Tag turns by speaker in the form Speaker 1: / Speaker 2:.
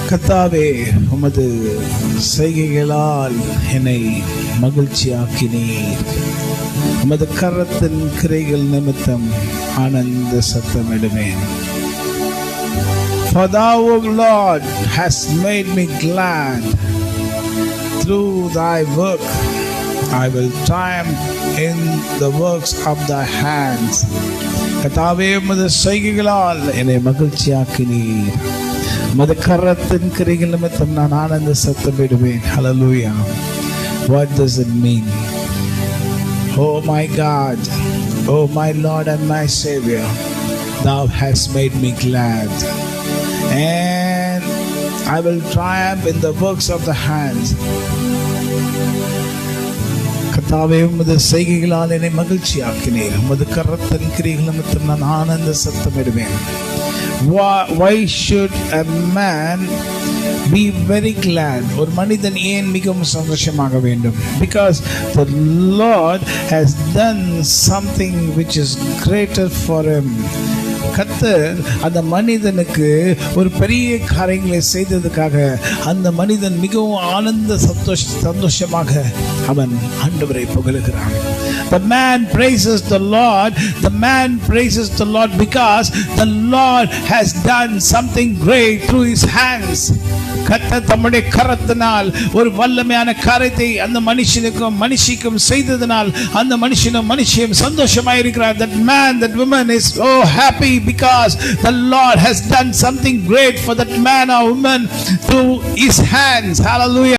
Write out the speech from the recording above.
Speaker 1: கர்த்தாவே, உமது செய்கைகளால் என்னை மகிழ்ச்சியாக்கினீர். உமது கரத்தின் கிரைகள் நிமித்தம் ஆனந்த சத்தமிடுவேன். For thou, O Lord, hast made me glad. Through thy work I will triumph in the works of thy hands. கர்த்தாவே, உமது செய்கைகளால் என்னை மகிழ்ச்சியாக்கினீர். உமது கரத்தின் கிரைகள் நிமித்தம் நான் ஆனந்த சத்தமிடுவேன். Hallelujah. What does it mean? Oh my God, oh my Lord and my Savior, thou hast made me glad, and I will triumph in the works of the hands. கர்த்தாவே, உமது செய்கைகளால் என்னை மகிழ்ச்சியாக்கினீர். உமது கரத்தின் கிரைகள் நிமித்தம் நான் ஆனந்த சத்தமிடுவேன். Why should a man be very glad? ஒரு மனிதன் ஏன் மிகவும் சந்தோஷமாக வேண்டும்? Because the Lord has done something which is greater for him. கர்த்தர் அந்த மனிதனுக்கு ஒரு பெரிய காரியங்களை செய்ததுக்காக அந்த மனிதன் மிகவும் ஆனந்த சந்தோஷமாக அவன் ஆண்டவரை புகழுகிறான். The man praises the Lord. The man praises the Lord because the Lord has done something great through his hands. கர்த்தர் தம்முடைய கரத்தினால் ஒரு வல்லமையான காரியத்தை அந்த மனுஷனுக்கும் மனுஷிக்கும் செய்ததனால் அந்த மனுஷனும் மனுஷியும் சந்தோஷமாக இருக்கிறார். That man, that woman is so happy because the Lord has done something great for that man or woman through his hands. Hallelujah.